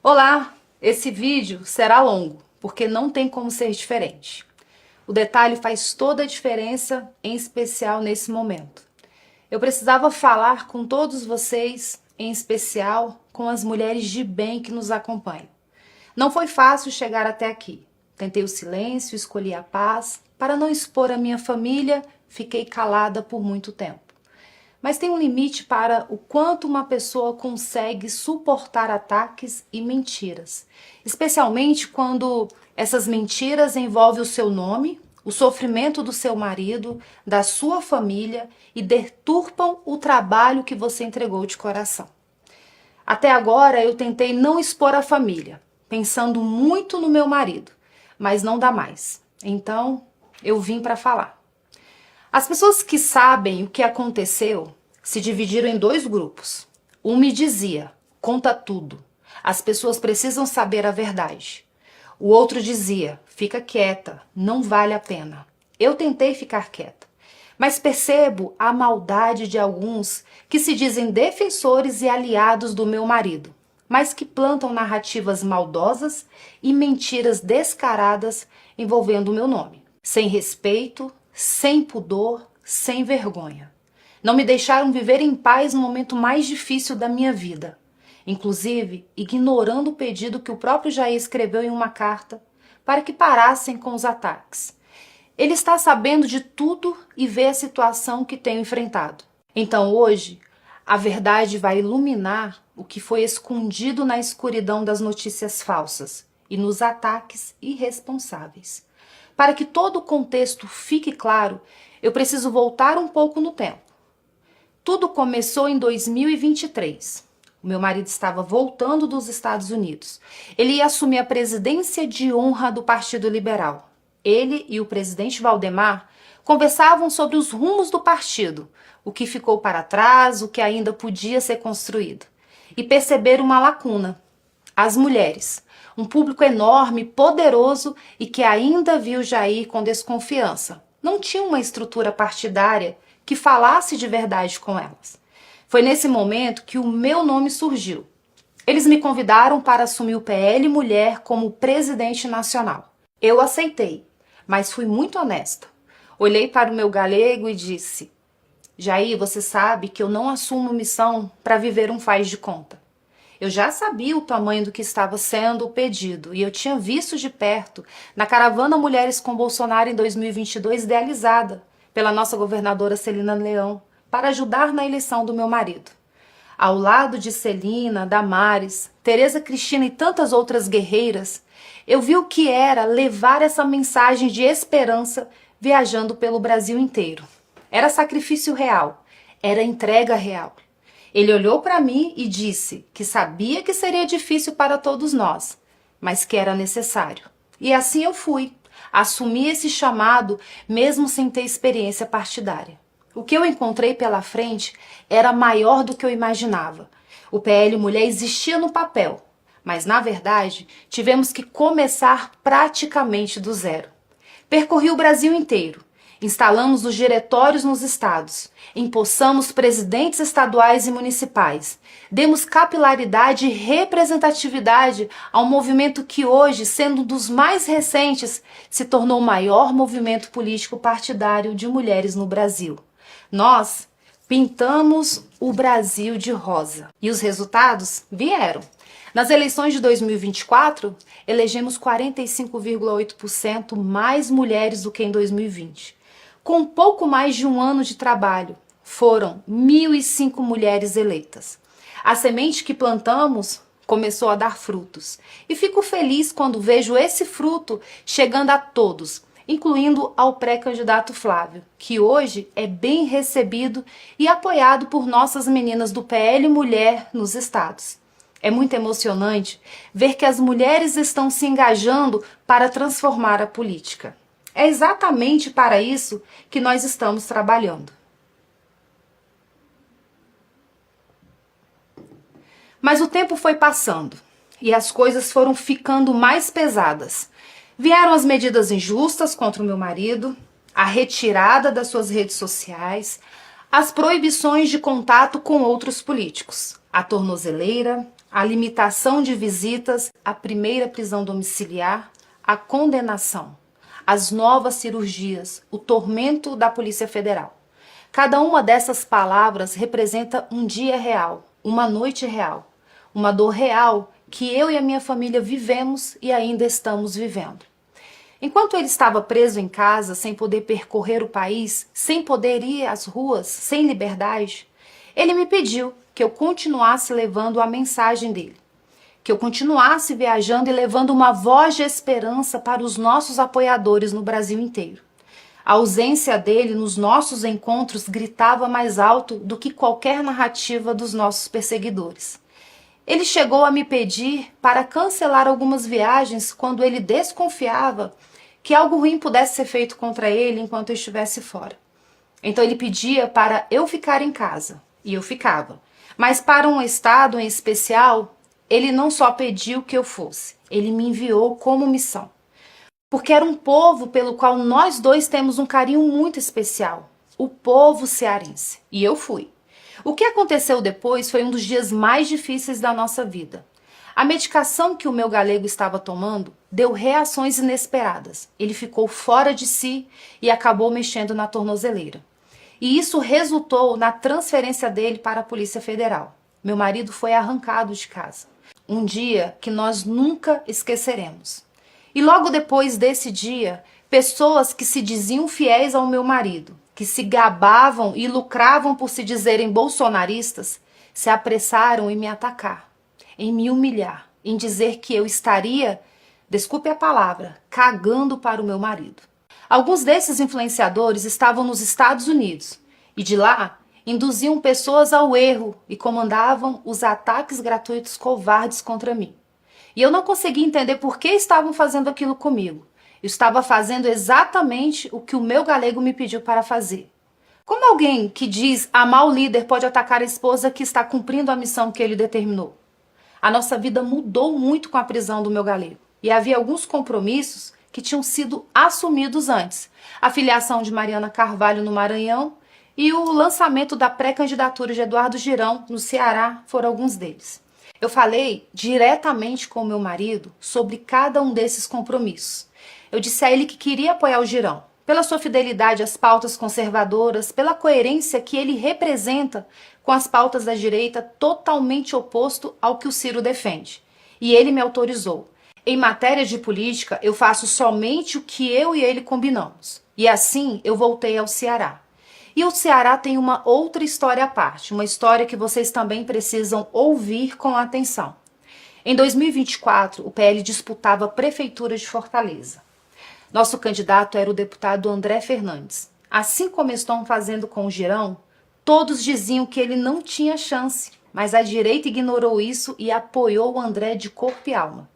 Olá, esse vídeo será longo, porque não tem como ser diferente. O detalhe faz toda a diferença, em especial nesse momento. Eu precisava falar com todos vocês, em especial com as mulheres de bem que nos acompanham. Não foi fácil chegar até aqui. Tentei o silêncio, escolhi a paz. Para não expor a minha família, fiquei calada por muito tempo. Mas tem um limite para o quanto uma pessoa consegue suportar ataques e mentiras. Especialmente quando essas mentiras envolvem o seu nome, o sofrimento do seu marido, da sua família e deturpam o trabalho que você entregou de coração. Até agora eu tentei não expor a família, pensando muito no meu marido, mas não dá mais. Então eu vim para falar. As pessoas que sabem o que aconteceu se dividiram em dois grupos. Um me dizia, conta tudo, as pessoas precisam saber a verdade. O outro dizia, fica quieta, não vale a pena. Eu tentei ficar quieta, mas percebo a maldade de alguns que se dizem defensores e aliados do meu marido, mas que plantam narrativas maldosas e mentiras descaradas envolvendo o meu nome. Sem respeito, sem pudor, sem vergonha. Não me deixaram viver em paz no momento mais difícil da minha vida. Inclusive, ignorando o pedido que o próprio Jair escreveu em uma carta para que parassem com os ataques. Ele está sabendo de tudo e vê a situação que tenho enfrentado. Então hoje, a verdade vai iluminar o que foi escondido na escuridão das notícias falsas e nos ataques irresponsáveis. Para que todo o contexto fique claro, eu preciso voltar um pouco no tempo. Tudo começou em 2023. O meu marido estava voltando dos Estados Unidos. Ele ia assumir a presidência de honra do Partido Liberal. Ele e o presidente Valdemar conversavam sobre os rumos do partido, o que ficou para trás, o que ainda podia ser construído. E perceberam uma lacuna: as mulheres. Um público enorme, poderoso e que ainda viu Jair com desconfiança. Não tinha uma estrutura partidária que falasse de verdade com elas. Foi nesse momento que o meu nome surgiu. Eles me convidaram para assumir o PL Mulher como presidente nacional. Eu aceitei, mas fui muito honesta. Olhei para o meu galego e disse: Jair, você sabe que eu não assumo missão para viver um faz de conta. Eu já sabia o tamanho do que estava sendo o pedido e eu tinha visto de perto na caravana Mulheres com Bolsonaro em 2022 idealizada pela nossa governadora Celina Leão para ajudar na eleição do meu marido. Ao lado de Celina, Damares, Tereza Cristina e tantas outras guerreiras, eu vi o que era levar essa mensagem de esperança viajando pelo Brasil inteiro. Era sacrifício real, era entrega real. Ele olhou para mim e disse que sabia que seria difícil para todos nós, mas que era necessário. E assim eu fui. Assumi esse chamado mesmo sem ter experiência partidária. O que eu encontrei pela frente era maior do que eu imaginava. O PL Mulher existia no papel, mas na verdade tivemos que começar praticamente do zero. Percorri o Brasil inteiro. Instalamos os diretórios nos estados, empossamos presidentes estaduais e municipais, demos capilaridade e representatividade ao movimento que hoje, sendo um dos mais recentes, se tornou o maior movimento político partidário de mulheres no Brasil. Nós pintamos o Brasil de rosa e os resultados vieram. Nas eleições de 2024, elegemos 45,8% mais mulheres do que em 2020. Com pouco mais de um ano de trabalho, foram 1.005 mulheres eleitas. A semente que plantamos começou a dar frutos. E fico feliz quando vejo esse fruto chegando a todos, incluindo ao pré-candidato Flávio, que hoje é bem recebido e apoiado por nossas meninas do PL Mulher nos estados. É muito emocionante ver que as mulheres estão se engajando para transformar a política. É exatamente para isso que nós estamos trabalhando. Mas o tempo foi passando e as coisas foram ficando mais pesadas. Vieram as medidas injustas contra o meu marido, a retirada das suas redes sociais, as proibições de contato com outros políticos, a tornozeleira, a limitação de visitas, a primeira prisão domiciliar, a condenação, as novas cirurgias, o tormento da Polícia Federal. Cada uma dessas palavras representa um dia real, uma noite real, uma dor real que eu e a minha família vivemos e ainda estamos vivendo. Enquanto ele estava preso em casa, sem poder percorrer o país, sem poder ir às ruas, sem liberdade, ele me pediu que eu continuasse levando a mensagem dele, que eu continuasse viajando e levando uma voz de esperança para os nossos apoiadores no Brasil inteiro. A ausência dele nos nossos encontros gritava mais alto do que qualquer narrativa dos nossos perseguidores. Ele chegou a me pedir para cancelar algumas viagens quando ele desconfiava que algo ruim pudesse ser feito contra ele enquanto eu estivesse fora. Então ele pedia para eu ficar em casa, e eu ficava. Mas para um estado em especial, ele não só pediu que eu fosse, ele me enviou como missão. Porque era um povo pelo qual nós dois temos um carinho muito especial, o povo cearense. E eu fui. O que aconteceu depois foi um dos dias mais difíceis da nossa vida. A medicação que o meu galego estava tomando deu reações inesperadas. Ele ficou fora de si e acabou mexendo na tornozeleira. E isso resultou na transferência dele para a Polícia Federal. Meu marido foi arrancado de casa. Um dia que nós nunca esqueceremos. E logo depois desse dia, pessoas que se diziam fiéis ao meu marido, que se gabavam e lucravam por se dizerem bolsonaristas, se apressaram em me atacar, em me humilhar, em dizer que eu estaria, desculpe a palavra, cagando para o meu marido. Alguns desses influenciadores estavam nos Estados Unidos e de lá induziam pessoas ao erro e comandavam os ataques gratuitos covardes contra mim. E eu não conseguia entender por que estavam fazendo aquilo comigo. Eu estava fazendo exatamente o que o meu galego me pediu para fazer. Como alguém que diz amar o líder pode atacar a esposa que está cumprindo a missão que ele determinou? A nossa vida mudou muito com a prisão do meu galego. E havia alguns compromissos que tinham sido assumidos antes. A filiação de Mariana Carvalho no Maranhão e o lançamento da pré-candidatura de Eduardo Girão no Ceará foram alguns deles. Eu falei diretamente com o meu marido sobre cada um desses compromissos. Eu disse a ele que queria apoiar o Girão, pela sua fidelidade às pautas conservadoras, pela coerência que ele representa com as pautas da direita, totalmente oposto ao que o Ciro defende. E ele me autorizou. Em matéria de política, eu faço somente o que eu e ele combinamos. E assim eu voltei ao Ceará. E o Ceará tem uma outra história à parte, uma história que vocês também precisam ouvir com atenção. Em 2024, o PL disputava a Prefeitura de Fortaleza. Nosso candidato era o deputado André Fernandes. Assim como estão fazendo com o Girão, todos diziam que ele não tinha chance, mas a direita ignorou isso e apoiou o André de corpo e alma.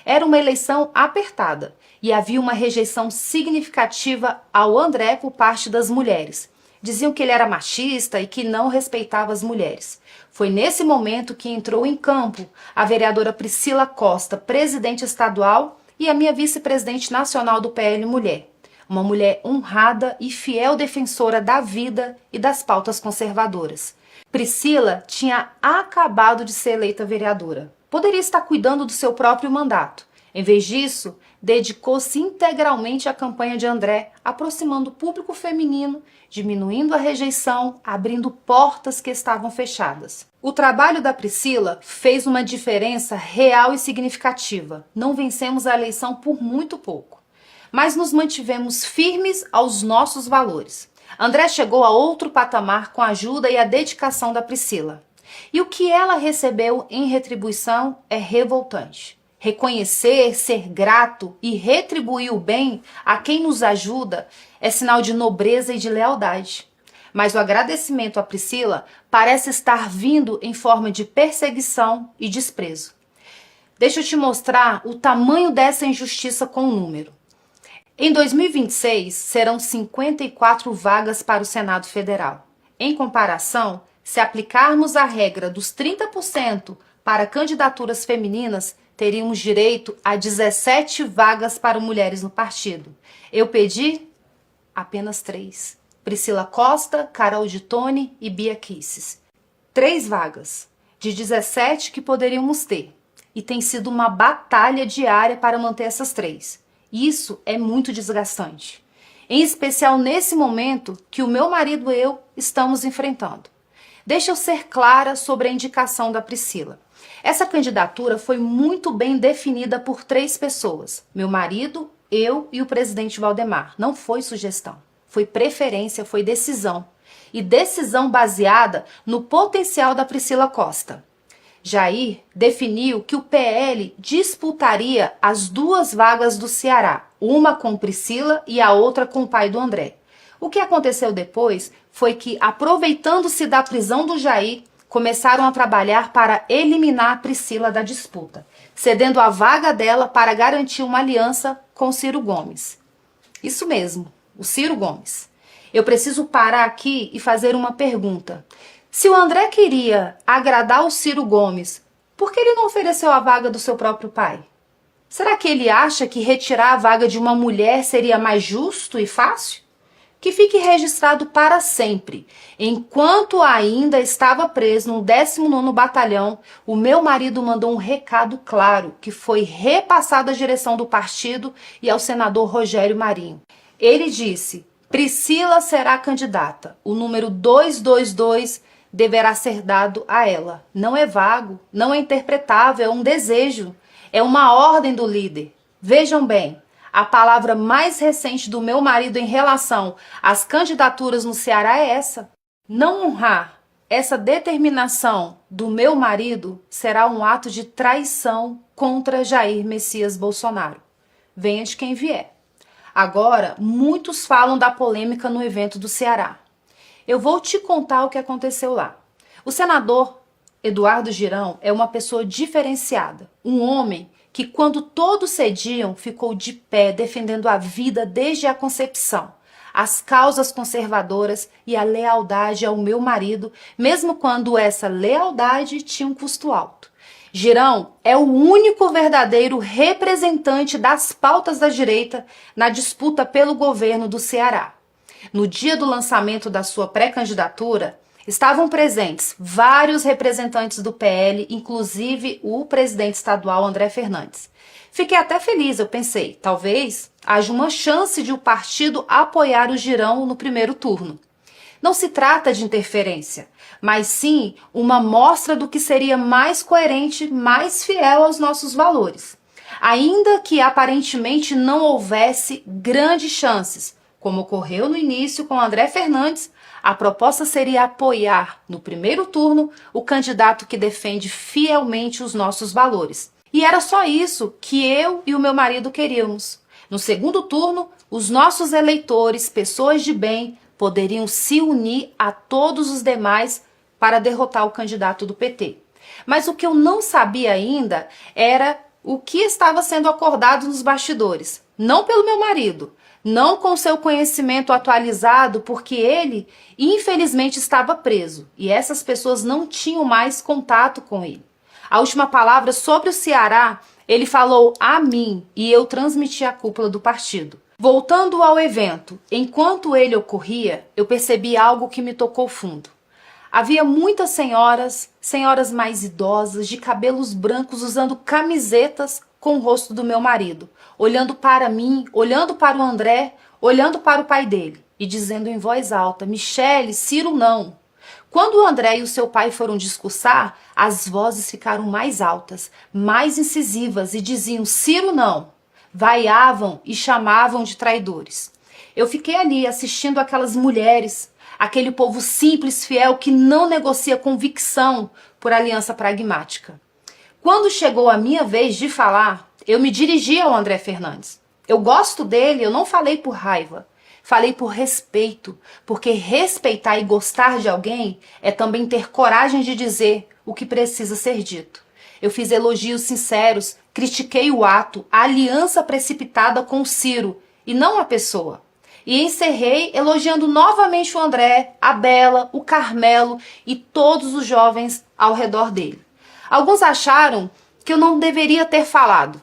Era uma eleição apertada e havia uma rejeição significativa ao André por parte das mulheres. Diziam que ele era machista e que não respeitava as mulheres. Foi nesse momento que entrou em campo a vereadora Priscila Costa, presidente estadual, e a minha vice-presidente nacional do PL Mulher. Uma mulher honrada e fiel defensora da vida e das pautas conservadoras. Priscila tinha acabado de ser eleita vereadora. Poderia estar cuidando do seu próprio mandato. Em vez disso, dedicou-se integralmente à campanha de André, aproximando o público feminino, diminuindo a rejeição, abrindo portas que estavam fechadas. O trabalho da Priscila fez uma diferença real e significativa. Não vencemos a eleição por muito pouco, mas nos mantivemos firmes aos nossos valores. André chegou a outro patamar com a ajuda e a dedicação da Priscila. E o que ela recebeu em retribuição é revoltante. Reconhecer, ser grato e retribuir o bem a quem nos ajuda é sinal de nobreza e de lealdade. Mas o agradecimento à Priscila parece estar vindo em forma de perseguição e desprezo. Deixa eu te mostrar o tamanho dessa injustiça com o número. Em 2026, serão 54 vagas para o Senado Federal. Em comparação, se aplicarmos a regra dos 30% para candidaturas femininas, teríamos direito a 17 vagas para mulheres no partido. Eu pedi apenas 3. Priscila Costa, Carol de Tone e Bia Kisses. 3 vagas. de 17 que poderíamos ter. E tem sido uma batalha diária para manter essas 3. Isso é muito desgastante. Em especial nesse momento que o meu marido e eu estamos enfrentando. Deixa eu ser clara sobre a indicação da Priscila. Essa candidatura foi muito bem definida por 3 pessoas. Meu marido, eu e o presidente Valdemar. Não foi sugestão, foi preferência, foi decisão. E decisão baseada no potencial da Priscila Costa. Jair definiu que o PL disputaria as 2 vagas do Ceará, uma com Priscila e a outra com o pai do André. O que aconteceu depois foi que, aproveitando-se da prisão do Jair, começaram a trabalhar para eliminar a Priscila da disputa, cedendo a vaga dela para garantir uma aliança com Ciro Gomes. Isso mesmo, o Ciro Gomes. Eu preciso parar aqui e fazer uma pergunta. Se o André queria agradar o Ciro Gomes, por que ele não ofereceu a vaga do seu próprio pai? Será que ele acha que retirar a vaga de uma mulher seria mais justo e fácil? Que fique registrado para sempre. Enquanto ainda estava preso no 19º Batalhão, o meu marido mandou um recado claro que foi repassado à direção do partido e ao senador Rogério Marinho. Ele disse: Priscila será candidata. O número 222 deverá ser dado a ela. Não é vago, não é interpretável, é um desejo, é uma ordem do líder. Vejam bem, a palavra mais recente do meu marido em relação às candidaturas no Ceará é essa. Não honrar essa determinação do meu marido será um ato de traição contra Jair Messias Bolsonaro. Venha de quem vier. Agora, muitos falam da polêmica no evento do Ceará. Eu vou te contar o que aconteceu lá. O senador Eduardo Girão é uma pessoa diferenciada, um homem que, quando todos cediam, ficou de pé defendendo a vida desde a concepção, as causas conservadoras e a lealdade ao meu marido, mesmo quando essa lealdade tinha um custo alto. Girão é o único verdadeiro representante das pautas da direita na disputa pelo governo do Ceará. No dia do lançamento da sua pré-candidatura, estavam presentes vários representantes do PL, inclusive o presidente estadual André Fernandes. Fiquei até feliz, eu pensei, talvez haja uma chance de o partido apoiar o Girão no primeiro turno. Não se trata de interferência, mas sim uma mostra do que seria mais coerente, mais fiel aos nossos valores. Ainda que aparentemente não houvesse grandes chances, como ocorreu no início com André Fernandes, a proposta seria apoiar, no primeiro turno, o candidato que defende fielmente os nossos valores. E era só isso que eu e o meu marido queríamos. No segundo turno, os nossos eleitores, pessoas de bem, poderiam se unir a todos os demais para derrotar o candidato do PT. Mas o que eu não sabia ainda era o que estava sendo acordado nos bastidores. Não pelo meu marido, não com seu conhecimento atualizado, porque ele, infelizmente, estava preso e essas pessoas não tinham mais contato com ele. A última palavra sobre o Ceará, ele falou a mim e eu transmiti à cúpula do partido. Voltando ao evento, enquanto ele ocorria, eu percebi algo que me tocou fundo. Havia muitas senhoras mais idosas, de cabelos brancos, usando camisetas com o rosto do meu marido, olhando para mim, olhando para o André, olhando para o pai dele e dizendo em voz alta: Michele, Ciro não. Quando o André e o seu pai foram discursar, as vozes ficaram mais altas, mais incisivas e diziam: Ciro não. Vaiavam e chamavam de traidores. Eu fiquei ali assistindo aquelas mulheres, aquele povo simples, fiel, que não negocia convicção por aliança pragmática. Quando chegou a minha vez de falar, eu me dirigi ao André Fernandes. Eu gosto dele, eu não falei por raiva. Falei por respeito, porque respeitar e gostar de alguém é também ter coragem de dizer o que precisa ser dito. Eu fiz elogios sinceros, critiquei o ato, a aliança precipitada com o Ciro, e não a pessoa. E encerrei elogiando novamente o André, a Bela, o Carmelo e todos os jovens ao redor dele. Alguns acharam que eu não deveria ter falado.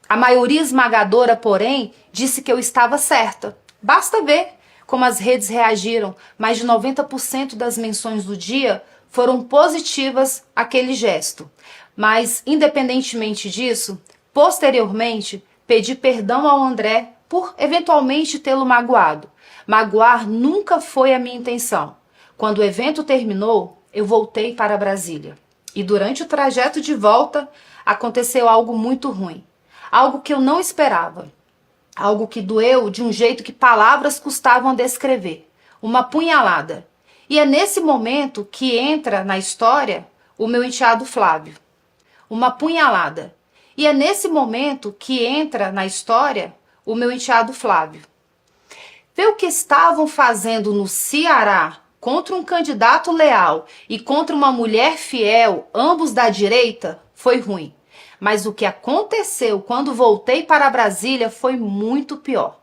A maioria esmagadora, porém, disse que eu estava certa. Basta ver como as redes reagiram. Mais de 90% das menções do dia foram positivas aquele gesto. Mas, independentemente disso, posteriormente, pedi perdão ao André por eventualmente tê-lo magoado. Magoar nunca foi a minha intenção. Quando o evento terminou, eu voltei para Brasília. E durante o trajeto de volta, aconteceu algo muito ruim. Algo que eu não esperava. Algo que doeu de um jeito que palavras custavam a descrever. Uma punhalada. E é nesse momento que entra na história o meu enteado Flávio. Uma punhalada. E é nesse momento que entra na história o meu enteado Flávio. Ver o que estavam fazendo no Ceará contra um candidato leal e contra uma mulher fiel, ambos da direita, foi ruim. Mas o que aconteceu quando voltei para Brasília foi muito pior.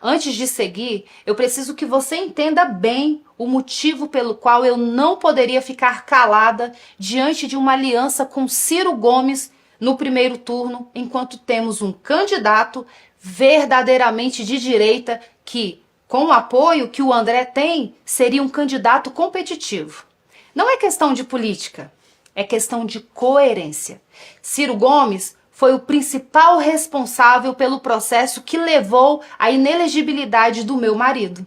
Antes de seguir, eu preciso que você entenda bem o motivo pelo qual eu não poderia ficar calada diante de uma aliança com Ciro Gomes no primeiro turno, enquanto temos um candidato verdadeiramente de direita que, com o apoio que o André tem, seria um candidato competitivo. Não é questão de política, é questão de coerência. Ciro Gomes foi o principal responsável pelo processo que levou à inelegibilidade do meu marido.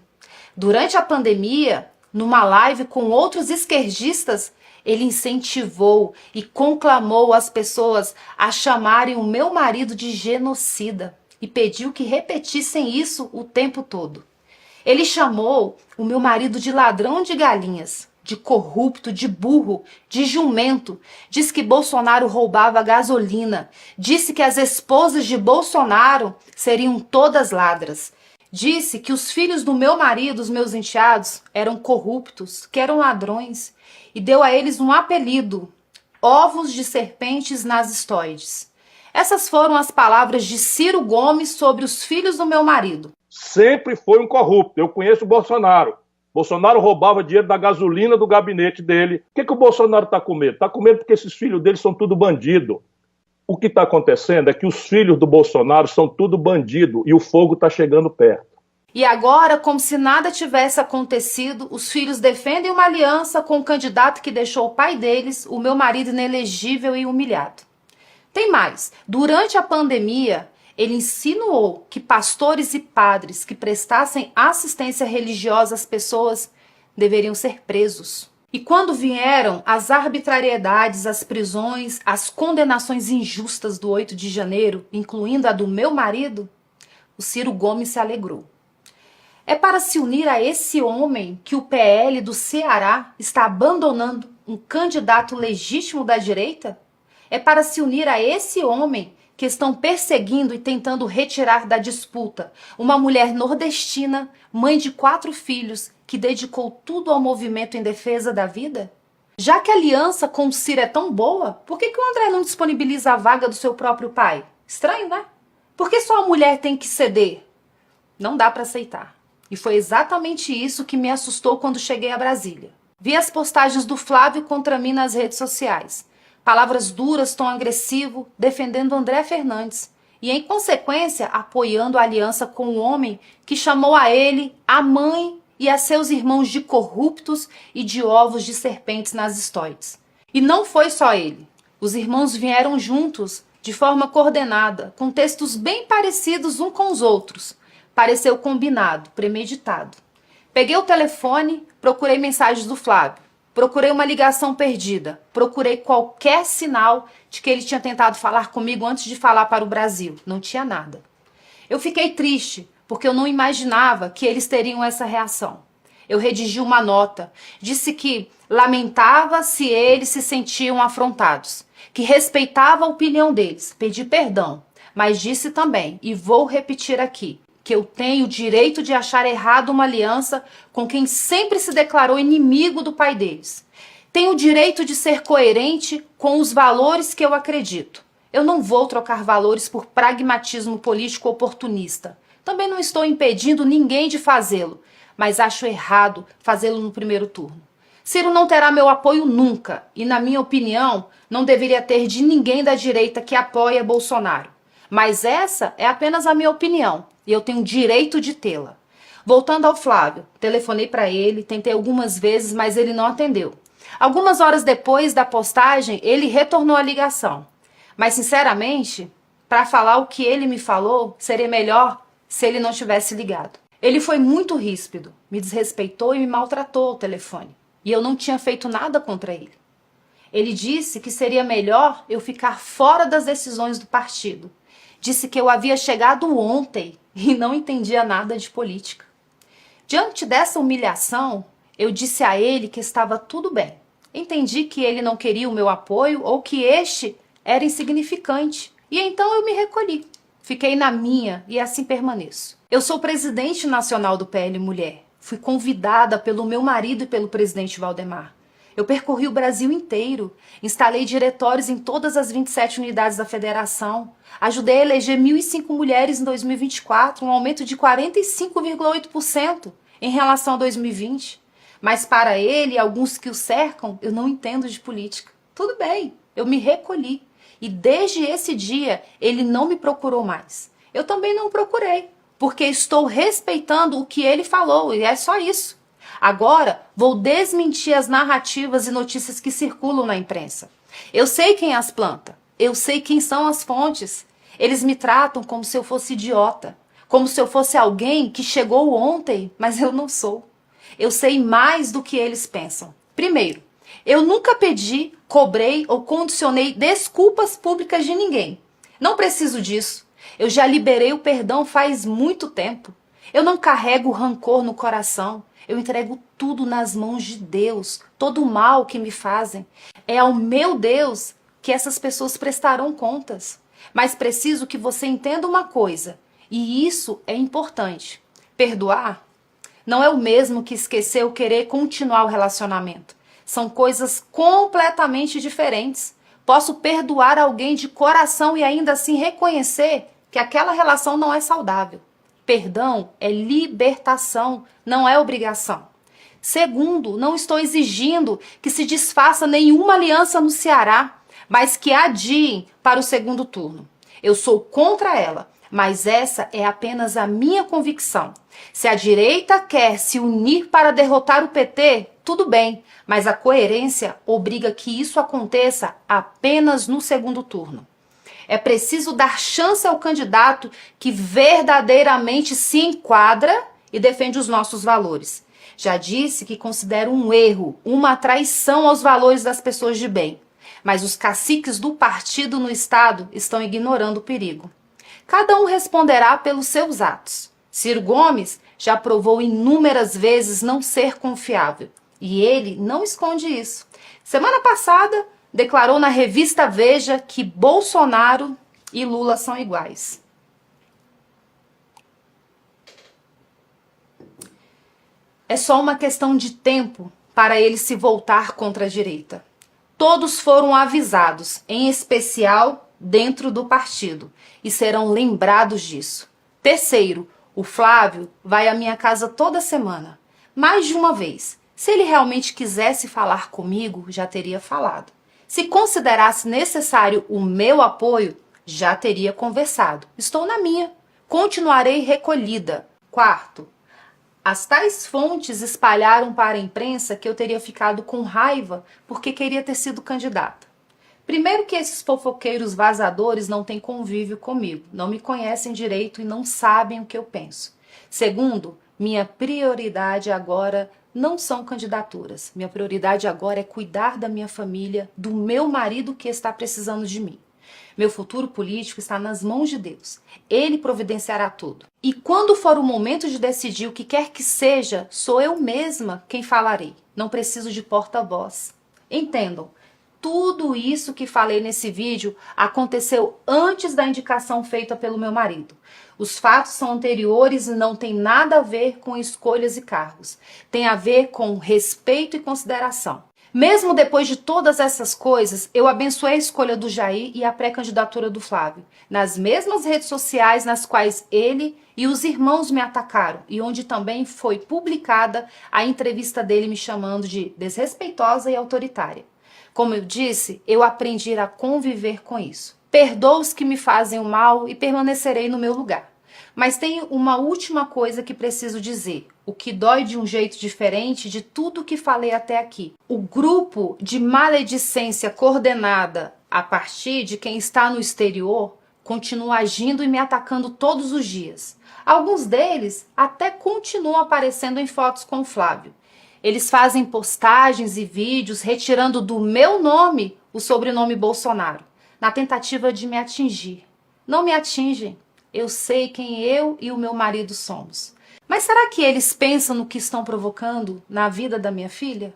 Durante a pandemia, numa live com outros esquerdistas, ele incentivou e conclamou as pessoas a chamarem o meu marido de genocida e pediu que repetissem isso o tempo todo. Ele chamou o meu marido de ladrão de galinhas, de corrupto, de burro, de jumento. Diz que Bolsonaro roubava gasolina. Disse que as esposas de Bolsonaro seriam todas ladras. Disse que os filhos do meu marido, os meus enteados, eram corruptos, que eram ladrões. E deu a eles um apelido: ovos de serpentes nazistoides. Essas foram as palavras de Ciro Gomes sobre os filhos do meu marido. Sempre foi um corrupto. Eu conheço o Bolsonaro. Bolsonaro roubava dinheiro da gasolina do gabinete dele. O que o Bolsonaro está com medo? Está com medo porque esses filhos dele são tudo bandido. O que está acontecendo é que os filhos do Bolsonaro são tudo bandido e o fogo está chegando perto. E agora, como se nada tivesse acontecido, os filhos defendem uma aliança com o candidato que deixou o pai deles, o meu marido, inelegível e humilhado. Tem mais. Durante a pandemia, ele insinuou que pastores e padres que prestassem assistência religiosa às pessoas deveriam ser presos. E quando vieram as arbitrariedades, as prisões, as condenações injustas do 8 de janeiro, incluindo a do meu marido, o Ciro Gomes se alegrou. É para se unir a esse homem que o PL do Ceará está abandonando um candidato legítimo da direita? É para se unir a esse homem que estão perseguindo e tentando retirar da disputa uma mulher nordestina, mãe de 4 filhos, que dedicou tudo ao movimento em defesa da vida? Já que a aliança com o Ciro é tão boa, por que o André não disponibiliza a vaga do seu próprio pai? Estranho, né? Por que só a mulher tem que ceder? Não dá para aceitar. E foi exatamente isso que me assustou quando cheguei a Brasília. Vi as postagens do Flávio contra mim nas redes sociais. Palavras duras, tom agressivo, defendendo André Fernandes. E, em consequência, apoiando a aliança com o homem que chamou a ele, a mãe e a seus irmãos de corruptos e de ovos de serpentes nazistoides. E não foi só ele. Os irmãos vieram juntos, de forma coordenada, com textos bem parecidos uns com os outros. Pareceu combinado, premeditado. Peguei o telefone, procurei mensagens do Flávio. Procurei uma ligação perdida. Procurei qualquer sinal de que ele tinha tentado falar comigo antes de falar para o Brasil. Não tinha nada. Eu fiquei triste, porque eu não imaginava que eles teriam essa reação. Eu redigi uma nota. Disse que lamentava se eles se sentiam afrontados. Que respeitava a opinião deles. Pedi perdão. Mas disse também, e vou repetir aqui, que eu tenho o direito de achar errado uma aliança com quem sempre se declarou inimigo do pai deles. Tenho o direito de ser coerente com os valores que eu acredito. Eu não vou trocar valores por pragmatismo político oportunista. Também não estou impedindo ninguém de fazê-lo, mas acho errado fazê-lo no primeiro turno. Ciro não terá meu apoio nunca e, na minha opinião, não deveria ter de ninguém da direita que apoia Bolsonaro. Mas essa é apenas a minha opinião. E eu tenho direito de tê-la. Voltando ao Flávio, telefonei para ele, tentei algumas vezes, mas ele não atendeu. Algumas horas depois da postagem, ele retornou a ligação. Mas, sinceramente, para falar o que ele me falou, seria melhor se ele não tivesse ligado. Ele foi muito ríspido, me desrespeitou e me maltratou ao telefone. E eu não tinha feito nada contra ele. Ele disse que seria melhor eu ficar fora das decisões do partido. Disse que eu havia chegado ontem e não entendia nada de política. Diante dessa humilhação, eu disse a ele que estava tudo bem. Entendi que ele não queria o meu apoio ou que este era insignificante. E então eu me recolhi. Fiquei na minha e assim permaneço. Eu sou presidente nacional do PL Mulher. Fui convidada pelo meu marido e pelo presidente Valdemar. Eu percorri o Brasil inteiro, instalei diretórios em todas as 27 unidades da federação, ajudei a eleger 1.005 mulheres em 2024, um aumento de 45,8% em relação a 2020. Mas para ele e alguns que o cercam, eu não entendo de política. Tudo bem, eu me recolhi. E desde esse dia, ele não me procurou mais. Eu também não procurei, porque estou respeitando o que ele falou, e é só isso. Agora, vou desmentir as narrativas e notícias que circulam na imprensa. Eu sei quem as planta, eu sei quem são as fontes. Eles me tratam como se eu fosse idiota, como se eu fosse alguém que chegou ontem, mas eu não sou. Eu sei mais do que eles pensam. Primeiro, eu nunca pedi, cobrei ou condicionei desculpas públicas de ninguém. Não preciso disso. Eu já liberei o perdão faz muito tempo. Eu não carrego rancor no coração. Eu entrego tudo nas mãos de Deus. Todo o mal que me fazem. É ao meu Deus que essas pessoas prestarão contas. Mas preciso que você entenda uma coisa. E isso é importante. Perdoar não é o mesmo que esquecer ou querer continuar o relacionamento. São coisas completamente diferentes. Posso perdoar alguém de coração e ainda assim reconhecer que aquela relação não é saudável. Perdão é libertação, não é obrigação. Segundo, não estou exigindo que se desfaça nenhuma aliança no Ceará, mas que adiem para o segundo turno. Eu sou contra ela, mas essa é apenas a minha convicção. Se a direita quer se unir para derrotar o PT, tudo bem, mas a coerência obriga que isso aconteça apenas no segundo turno. É preciso dar chance ao candidato que verdadeiramente se enquadra e defende os nossos valores. Já disse que considero um erro, uma traição aos valores das pessoas de bem. Mas os caciques do partido no Estado estão ignorando o perigo. Cada um responderá pelos seus atos. Ciro Gomes já provou inúmeras vezes não ser confiável. E ele não esconde isso. Semana passada, declarou na revista Veja que Bolsonaro e Lula são iguais. É só uma questão de tempo para ele se voltar contra a direita. Todos foram avisados, em especial dentro do partido, e serão lembrados disso. Terceiro, o Flávio vai à minha casa toda semana, mais de uma vez. Se ele realmente quisesse falar comigo, já teria falado. Se considerasse necessário o meu apoio, já teria conversado. Estou na minha. Continuarei recolhida. Quarto, as tais fontes espalharam para a imprensa que eu teria ficado com raiva porque queria ter sido candidata. Primeiro que esses fofoqueiros vazadores não têm convívio comigo, não me conhecem direito e não sabem o que eu penso. Segundo, minha prioridade agora não são candidaturas. Minha prioridade agora é cuidar da minha família, do meu marido que está precisando de mim. Meu futuro político está nas mãos de Deus. Ele providenciará tudo. E quando for o momento de decidir o que quer que seja, sou eu mesma quem falarei. Não preciso de porta-voz. Entendam, tudo isso que falei nesse vídeo aconteceu antes da indicação feita pelo meu marido. Os fatos são anteriores e não tem nada a ver com escolhas e cargos. Tem a ver com respeito e consideração. Mesmo depois de todas essas coisas, eu abençoei a escolha do Jair e a pré-candidatura do Flávio, nas mesmas redes sociais nas quais ele e os irmãos me atacaram, e onde também foi publicada a entrevista dele me chamando de desrespeitosa e autoritária. Como eu disse, eu aprendi a conviver com isso. Perdoo os que me fazem o mal e permanecerei no meu lugar. Mas tem uma última coisa que preciso dizer, o que dói de um jeito diferente de tudo que falei até aqui. O grupo de maledicência coordenada a partir de quem está no exterior continua agindo e me atacando todos os dias. Alguns deles até continuam aparecendo em fotos com o Flávio. Eles fazem postagens e vídeos retirando do meu nome o sobrenome Bolsonaro, na tentativa de me atingir. Não me atingem. Eu sei quem eu e o meu marido somos. Mas será que eles pensam no que estão provocando na vida da minha filha?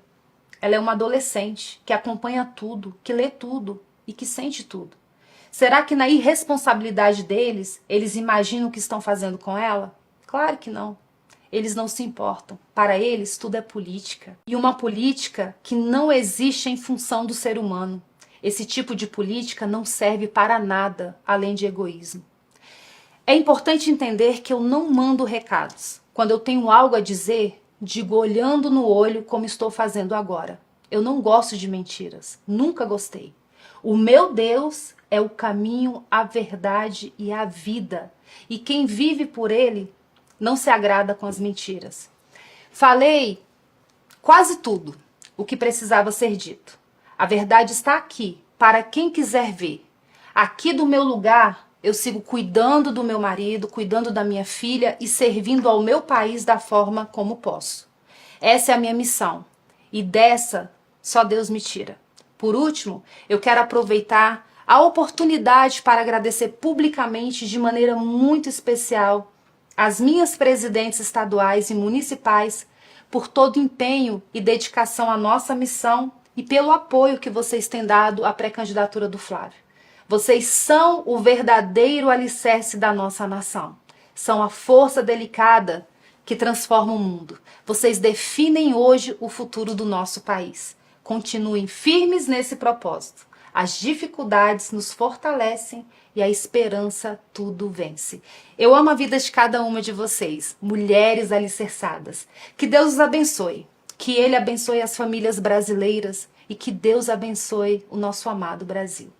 Ela é uma adolescente que acompanha tudo, que lê tudo e que sente tudo. Será que na irresponsabilidade deles, eles imaginam o que estão fazendo com ela? Claro que não. Eles não se importam. Para eles, tudo é política. E uma política que não existe em função do ser humano. Esse tipo de política não serve para nada além de egoísmo. É importante entender que eu não mando recados. Quando eu tenho algo a dizer, digo olhando no olho como estou fazendo agora. Eu não gosto de mentiras. Nunca gostei. O meu Deus é o caminho, a verdade e a vida. E quem vive por ele não se agrada com as mentiras. Falei quase tudo o que precisava ser dito. A verdade está aqui, para quem quiser ver. Aqui do meu lugar, eu sigo cuidando do meu marido, cuidando da minha filha e servindo ao meu país da forma como posso. Essa é a minha missão. E dessa, só Deus me tira. Por último, eu quero aproveitar a oportunidade para agradecer publicamente, de maneira muito especial, as minhas presidentes estaduais e municipais por todo o empenho e dedicação à nossa missão e pelo apoio que vocês têm dado à pré-candidatura do Flávio. Vocês são o verdadeiro alicerce da nossa nação. São a força delicada que transforma o mundo. Vocês definem hoje o futuro do nosso país. Continuem firmes nesse propósito. As dificuldades nos fortalecem e a esperança tudo vence. Eu amo a vida de cada uma de vocês, mulheres alicerçadas. Que Deus os abençoe, que Ele abençoe as famílias brasileiras e que Deus abençoe o nosso amado Brasil.